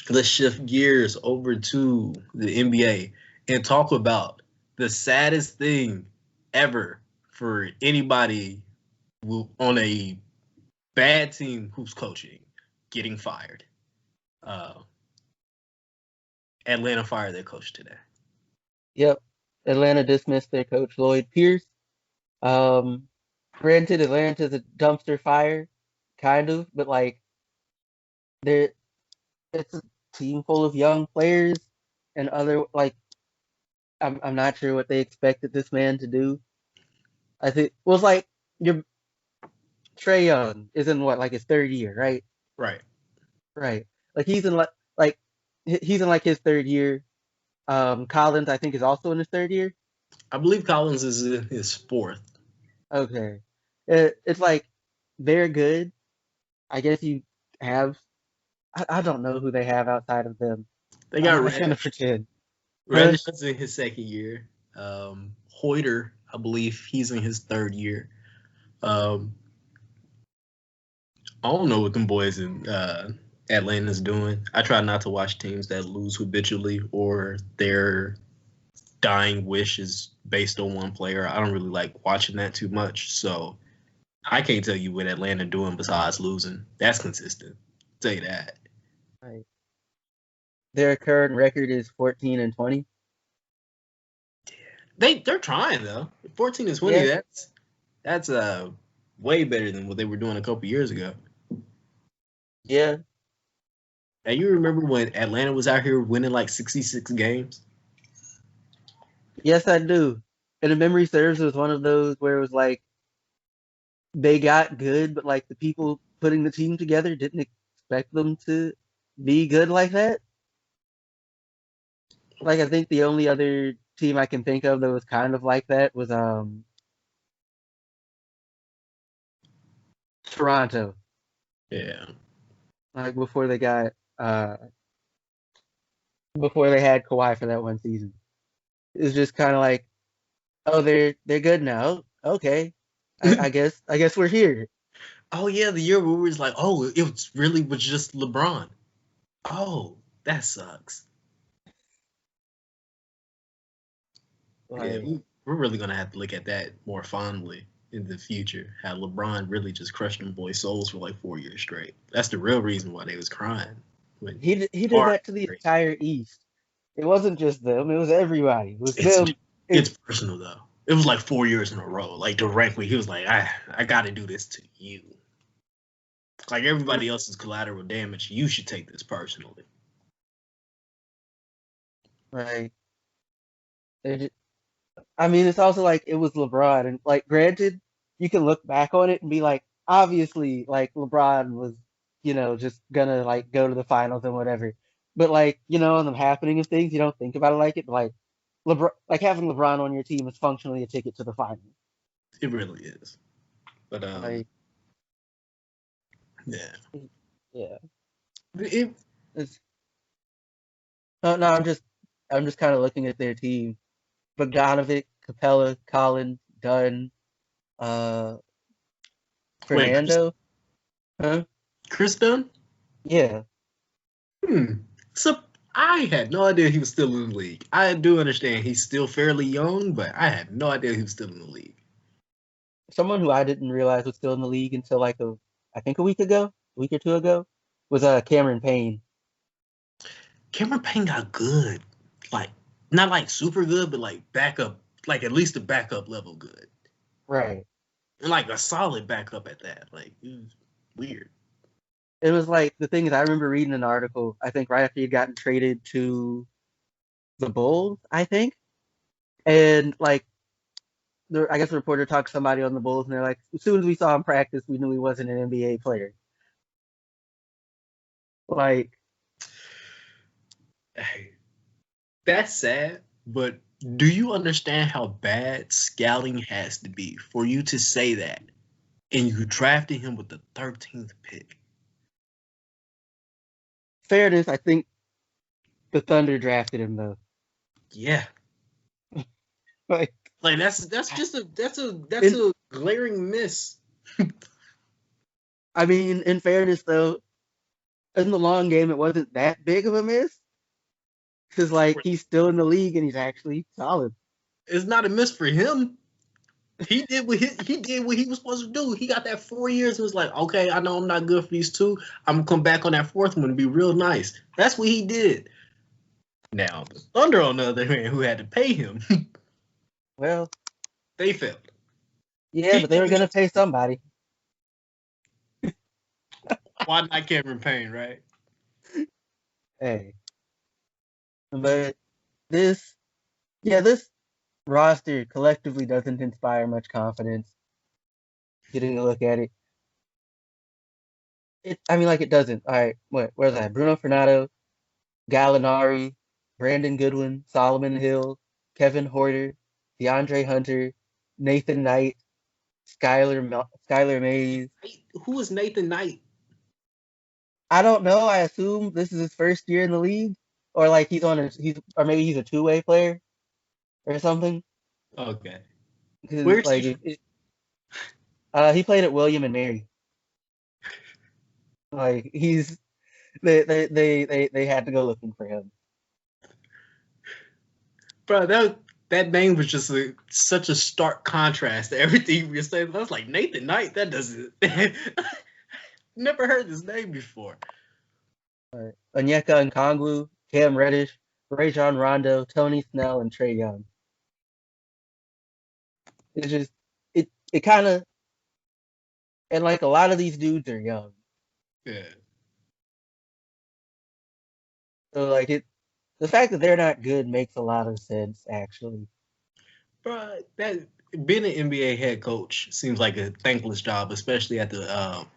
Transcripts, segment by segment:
let's shift gears over to the NBA and talk about the saddest thing ever for anybody on a bad team who's coaching, getting fired. Uh, Atlanta fired their coach today. Yep. Atlanta dismissed their coach, Lloyd Pierce. Um, Granted, Atlanta's a dumpster fire, kind of, but like they're it's a team full of young players and other like I'm not sure what they expected this man to do. I think was like your Trey Young is in what like his third year, right? Right. Right. Like like he's in like his third year. Collins I think is also in his third year. I believe Collins is in his fourth. Okay. It's like they're good. I guess you have I don't know who they have outside of them. They I'm got not gonna Reddish. pretend. Huh? Reddish is in his second year. Hoyter, I believe he's in his third year. Um, I don't know what them boys in Atlanta's doing. I try not to watch teams that lose habitually or their dying wish is based on one player. I don't really like watching that too much. So I can't tell you what Atlanta doing besides losing. That's consistent. I'll tell you that. Right. Their current record is 14-20. They're trying though. 14-20. Yeah, That's way better than what they were doing a couple years ago. yeah. Now you remember when Atlanta was out here winning like 66 games? Yes, I do. And if memory serves, it was one of those where it was like they got good, but like the people putting the team together didn't expect them to be good like that. Like I think the only other team I can think of that was kind of like that was Toronto. Yeah. Like uh before they had Kawhi for that one season. It's just kind of like, oh, they're good now. Okay, I guess we're here. Oh yeah, the year where we was like, oh, it was just LeBron. Oh, that sucks. Yeah, Like, we're really gonna have to look at that more fondly in the future. How LeBron really just crushed them boys' souls for like 4 years straight. That's the real reason why they was crying. When he did hard, that to the entire East. It wasn't just them; it was everybody. It was it's them. it's personal though. It was like 4 years in a row. Like directly, he was like, I got to do this to you. Like everybody else's collateral damage, you should take this personally. Like, I mean, it's also like it was LeBron, and like, granted, you can look back on it and be like, obviously, like LeBron was, just gonna like go to the finals and whatever. But like, on the happening of things, you don't think about it like it. But like, LeBron, like having LeBron on your team is functionally a ticket to the finals. It really is. But Like, yeah. yeah, It, it's no, I'm just kind of looking at their team. Bogdanovic, Capella, Collins, Dunn, uh, wait, Fernando, huh? Chris Dunn? Yeah. Hmm. So I had no idea he was still in the league. I do understand he's still fairly young, but I had no idea he was still in the league. Someone who I didn't realize was still in the league until like I think a week ago, a week or two ago, was Cameron Payne. Cameron Payne got good. Like, not like super good, but like backup, like at least a backup level good. Right. And like a solid backup at that. Like, it was weird. It was like the thing is I remember reading an article, I think right after he'd gotten traded to the Bulls, I think. And like I guess the reporter talked to somebody on the Bulls and they're like, as soon as we saw him practice, we knew he wasn't an NBA player. Like, Hey, that's sad, but do you understand how bad scouting has to be for you to say that and you drafted him with the 13th pick? fairness, I think the Thunder drafted him though. Yeah. Like Like that's just that's in a glaring miss. I mean, in fairness though, in the long game, it wasn't that big of a miss because like he's still in the league and he's actually solid. It's not a miss for him. He did what he was supposed to do. He got that 4 years and was like, okay, I know I'm not good for these two. I'm gonna come back on that fourth one and be real nice. That's what he did. Now the Thunder, on the other hand, who had to pay him, Well, they failed. yeah, but they were gonna pay somebody. Why not Cameron Payne, right? Hey, but this roster collectively doesn't inspire much confidence. Getting a look at it, it doesn't. All right, where's that? Bruno Fernando, Gallinari, Brandon Goodwin, Solomon Hill, Kevin Horter, DeAndre Hunter, Nathan Knight, Skylar Mays. Who is Nathan Knight? I don't know. I assume this is his first year in the league, or like or maybe he's a two-way player or something. Okay. Because like he played at William and Mary. Like they had to go looking for him. Bro, that name was just such a stark contrast to everything we were saying. I was like, Nathan Knight, that doesn't never heard this name before. All right. Onyeka Nkongwu, Cam Reddish, Rajon Rondo, Tony Snell, and Trae Young. It's just it kind of, and like a lot of these dudes are young. Yeah. So like the fact that they're not good makes a lot of sense actually. Bro, that being an NBA head coach seems like a thankless job, especially at the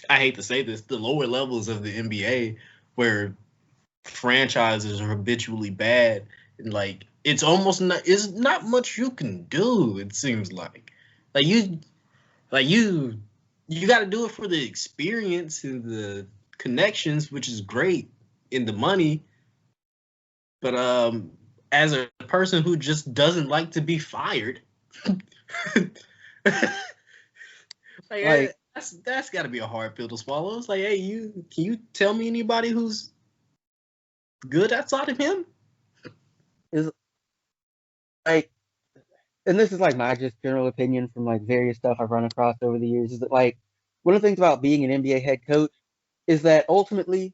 I hate to say this, the lower levels of the NBA where franchises are habitually bad and like it's not much you can do, it seems like. You got to do it for the experience and the connections, which is great, in the money. But as a person who just doesn't like to be fired, that's got to be a hard pill to swallow. It's like, hey, can you tell me anybody who's good outside of him? Is like, and this is like my just general opinion from like various stuff I've run across over the years, is that like one of the things about being an NBA head coach is that ultimately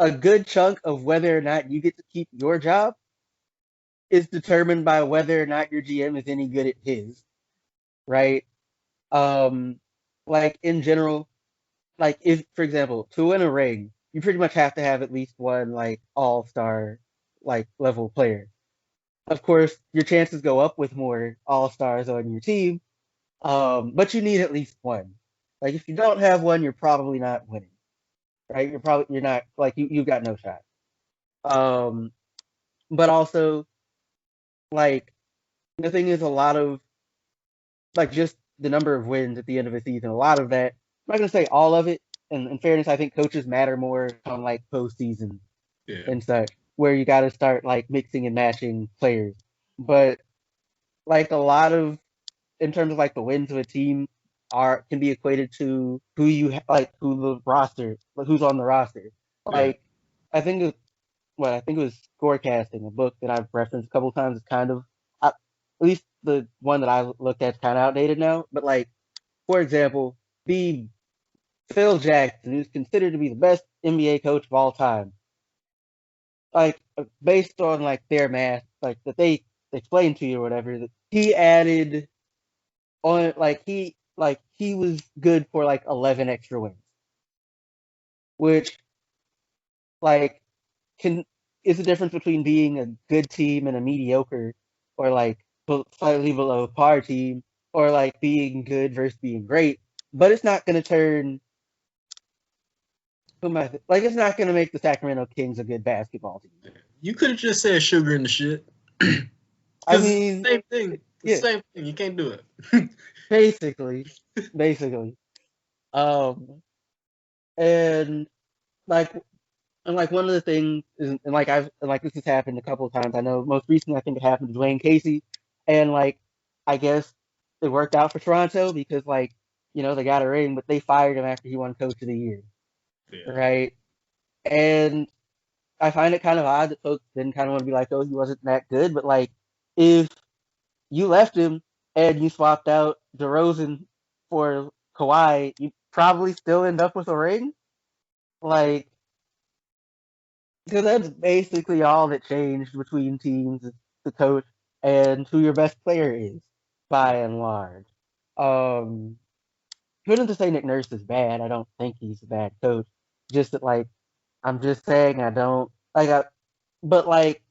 a good chunk of whether or not you get to keep your job is determined by whether or not your GM is any good at his, right? Like in general, like if, for example, to win a ring, you pretty much have to have at least one like all-star like level player. Of course, your chances go up with more all-stars on your team, but you need at least one. Like if you don't have one, you're probably not winning, right? You're not like you've got no shot. But also like the thing is a lot of like just the number of wins at the end of a season. A lot of that, I'm not gonna say all of it. And in fairness, I think coaches matter more on like postseason and such, where you got to start like mixing and matching players. But like a lot of, in terms of like the wins of a team, can be equated to who the roster, like who's on the roster. Like I think it was Scorecasting, a book that I've referenced a couple of times. It's kind of at least the one that I looked at is kind of outdated now. But like, for example, the Phil Jackson, who's considered to be the best NBA coach of all time, like based on like their math, like that they explained to you or whatever, that he added on he was good for like 11 extra wins, which like is the difference between being a good team and a mediocre, or like slightly below par team, or like being good versus being great. But it's not going to turn. It's not going to make the Sacramento Kings a good basketball team. You could have just said sugar in the shit. I mean, same thing. Yeah. Same thing. You can't do it. basically. And like one of the things is, and like this has happened a couple of times. I know most recently I think it happened to Dwayne Casey, and like I guess it worked out for Toronto because like they got a ring, but they fired him after he won Coach of the Year. Yeah. right? And I find it kind of odd that folks then kind of want to be like, oh, he wasn't that good. But like, if you left him and you swapped out DeRozan for Kawhi, you probably still end up with a ring. Like, because that's basically all that changed between teams is the coach and who your best player is, by and large. Um, Couldn't to say Nick Nurse is bad. I don't think he's a bad coach. Just that, like, I'm just saying I don't like. But like,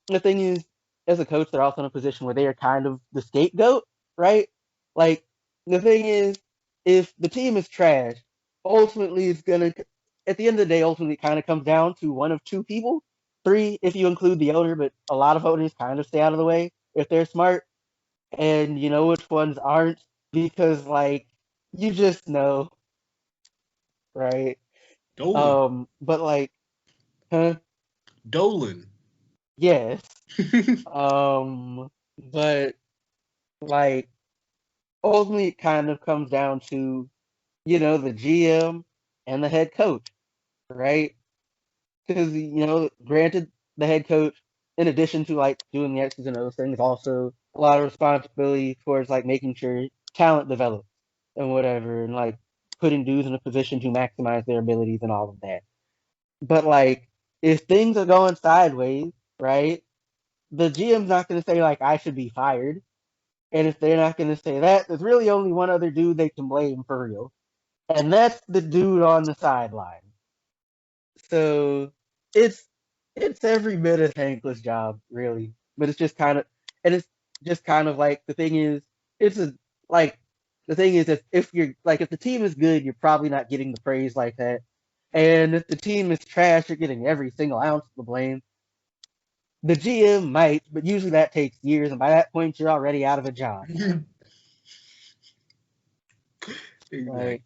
the thing is, as a coach, they're also in a position where they are kind of the scapegoat, right? Like, the thing is, if the team is trash, ultimately it's gonna, at the end of the day, ultimately it kind of comes down to one of two people, three if you include the owner, but a lot of owners kind of stay out of the way if they're smart, and you know which ones aren't because like you just know, right? Dolan. But like, huh? Dolan. Yes. But like ultimately it kind of comes down to, the GM and the head coach, right? Because, granted, the head coach, in addition to like doing the X's and O's things, also a lot of responsibility towards like making sure talent develops and whatever, and like putting dudes in a position to maximize their abilities and all of that. But like, if things are going sideways, right, the GM's not going to say like I should be fired. And if they're not going to say that, there's really only one other dude they can blame for real, and that's the dude on the sideline. So it's it's every bit of thankless job, really. But it's just kind of, and it's just kind of like the thing is, it's a like the thing is if you're like if the team is good, you're probably not getting the praise like that, and if the team is trash, you're getting every single ounce of the blame. The GM might, but usually that takes years, and by that point, you're already out of a job. Exactly. Like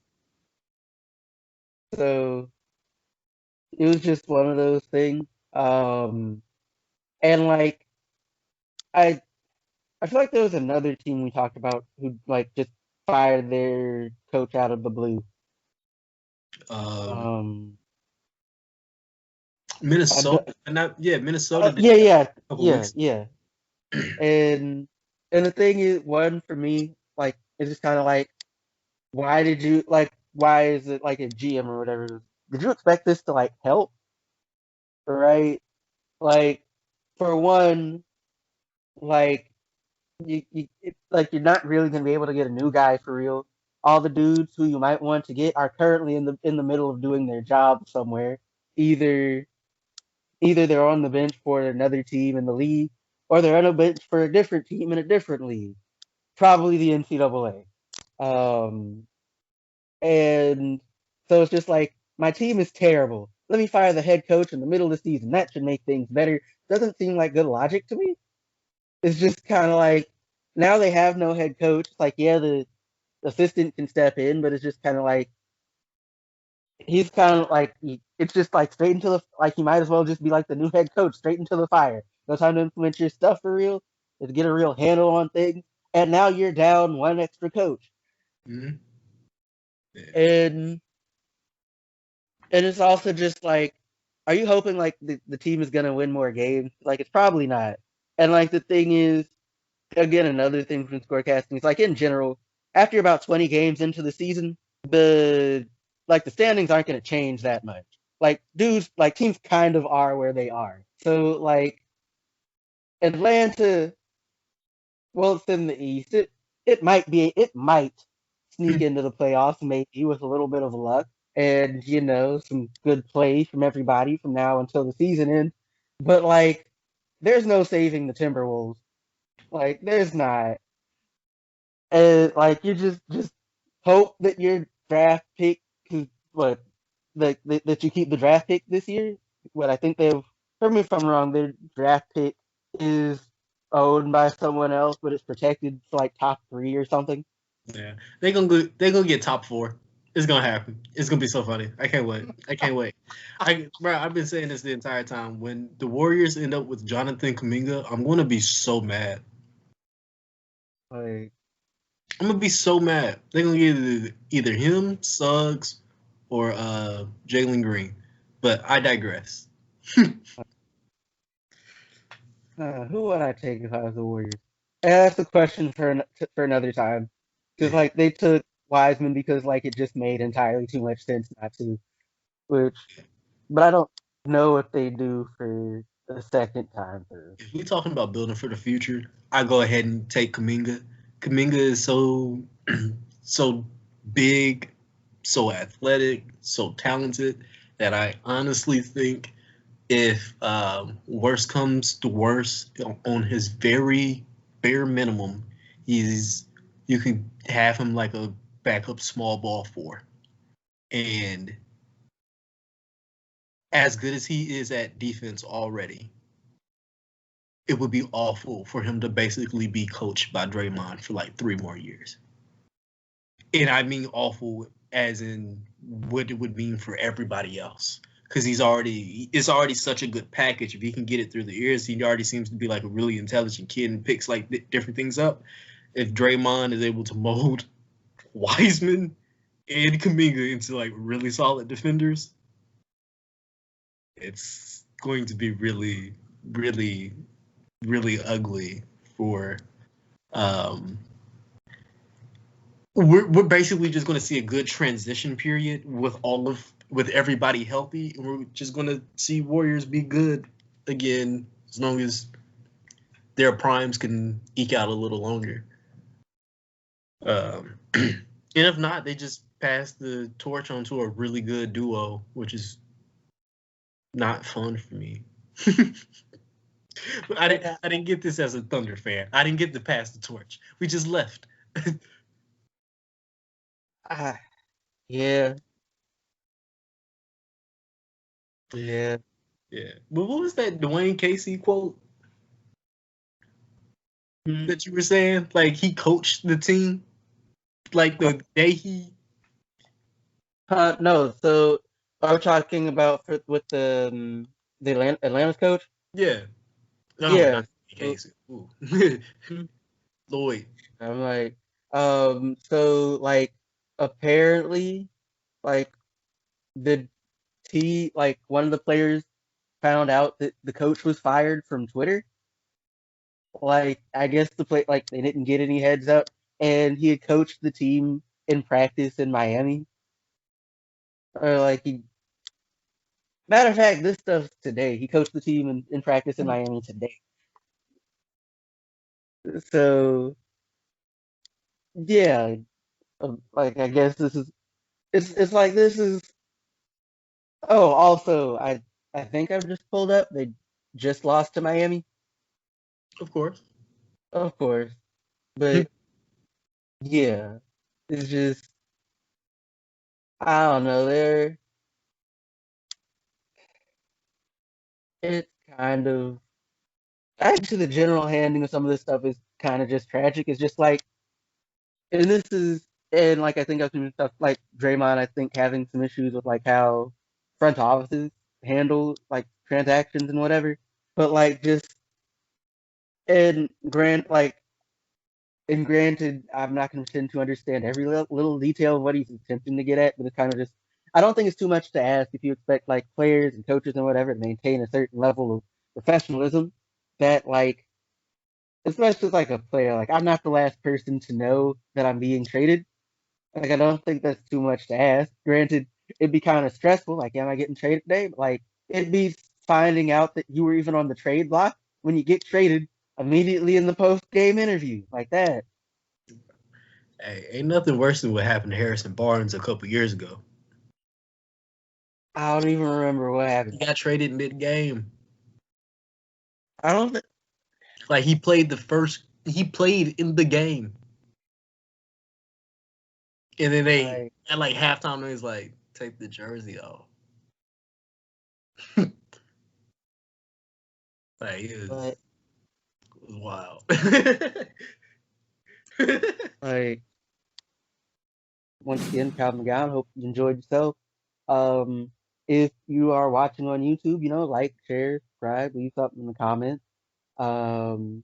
so, it was just one of those things. Um, and like I I feel like there was another team we talked about who like just fired their coach out of the blue. Um, Um, I Minnesota. d- Not yeah, Minnesota did yeah, that yeah, a couple yeah, weeks. yeah. And and the thing is, one for me, like it's just kind of like, why did you like? Why is it like a GM or whatever? Did you expect this to like help? Right? Like for one, like like you're not really gonna be able to get a new guy for real. All the dudes who you might want to get are currently in the middle of doing their job somewhere. Either either they're on the bench for another team in the league, or they're on a bench for a different team in a different league, probably the NCAA. Um, and so it's just like my team is terrible. Let me fire the head coach in the middle of the season. That should make things better. Doesn't seem like good logic to me. It's just kind of like now they have no head coach. It's like, yeah, the assistant can step in, but it's just kind of like he's kind of like it's just like straight into the like he might as well just be like the new head coach, straight into the fire. No time to implement your stuff for real, to get a real handle on things. And now you're down one extra coach, Mm-hmm. Yeah. and it's also just like, are you hoping like the team is gonna win more games? Like it's probably not. And like the thing is, again, another thing from scorecasting is like in general, after about 20 games into the season, the the standings aren't going to change that much. Like dudes, like teams kind of are where they are. So like Atlanta, well, it's in the East. It might sneak into the playoffs maybe with a little bit of luck and some good play from everybody from now until the season ends. But like, there's no saving the Timberwolves. Like, there's not. And like you just hope that your draft pick, what, that you keep the draft pick this year. What I think they've, correct me if I'm wrong, their draft pick is owned by someone else, but it's protected for like top three or something. Yeah. They gonna get top four. It's gonna happen. It's gonna be so funny. I can't wait. I can't wait. I've been saying this the entire time. When the Warriors end up with Jonathan Kuminga, I'm gonna be so mad. Like, I'm gonna be so mad. They're gonna get either him, Suggs, or Jalen Green. But I digress. Who would I take if I was the Warriors? And that's a question for another time. Because like they took Wiseman because like it just made entirely too much sense not to. Which, but I don't know if they do for the second time through. If we're talking about building for the future, I go ahead and take Kaminga. Kaminga is so so big, so athletic, so talented that I honestly think if worst comes to worst, on his very bare minimum, he's you could have him like a backup small ball four. And as good as he is at defense already, it would be awful for him to basically be coached by Draymond for like 3 more years. And I mean awful as in what it would mean for everybody else. Because it's already such a good package. If he can get it through the ears, he already seems to be like a really intelligent kid and picks like different things up. If Draymond is able to mold Wiseman and Kuminga into like really solid defenders, it's going to be really, really, really ugly for we're basically just going to see a good transition period with everybody healthy, and we're just going to see Warriors be good again as long as their primes can eke out a little longer. And if not, they just pass the torch on to a really good duo, which is not fun for me. I didn't get this as a Thunder fan. I didn't get to pass the torch. We just left. Yeah. Yeah. Yeah. But what was that Dwayne Casey quote Hmm. that you were saying? Like he coached the team like the day he No, so are we talking about with the Atlanta's coach? Yeah. No, Yeah. not So, Casey. Ooh. hmm, Lloyd. I'm like, so like apparently, like the like one of the players found out that the coach was fired from Twitter. Like I guess the play like they didn't get any heads up, and he had coached the team in practice in Miami. Or like he, matter of fact, this stuff's today. He coached the team in practice in Miami today. So yeah, like I guess this is it's like this is. Oh, also I think I've just pulled up. They just lost to Miami, Of course. of course, but yeah, it's just I don't know. It's kind of actually the general handling of some of this stuff is kind of just tragic. It's just like, and this is, and like I think I've seen stuff like Draymond. I think having some issues with like how front offices handle like transactions and whatever. But like just and granted, I'm not going to pretend to understand every little detail of what he's attempting to get at, but it's kind of just. I don't think it's too much to ask if you expect like players and coaches and whatever to maintain a certain level of professionalism. That like, especially as like a player, like I'm not the last person to know that I'm being traded. Like I don't think that's too much to ask. Granted, it'd be kind of stressful. Like, am I getting traded today? But like, it'd be finding out that you were even on the trade block when you get traded immediately in the post game interview, like that. Hey, ain't nothing worse than what happened to Harrison Barnes a couple years ago. I don't even remember what He happened. got traded mid game. I don't think. Like he played in the game. And then they Like, at like halftime they was like, take the jersey off. Like but it was wild. like once again, Calvin McGowan. Hope you enjoyed yourself. Um, if you are watching on YouTube, like, share, subscribe, leave something in the comments. Um,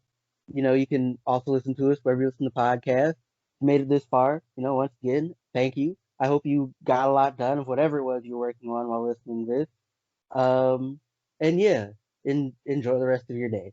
you can also listen to us wherever you listen to podcasts. If you made it this far, once again, thank you. I hope you got a lot done of whatever it was you're working on while listening to this. And yeah, enjoy the rest of your day.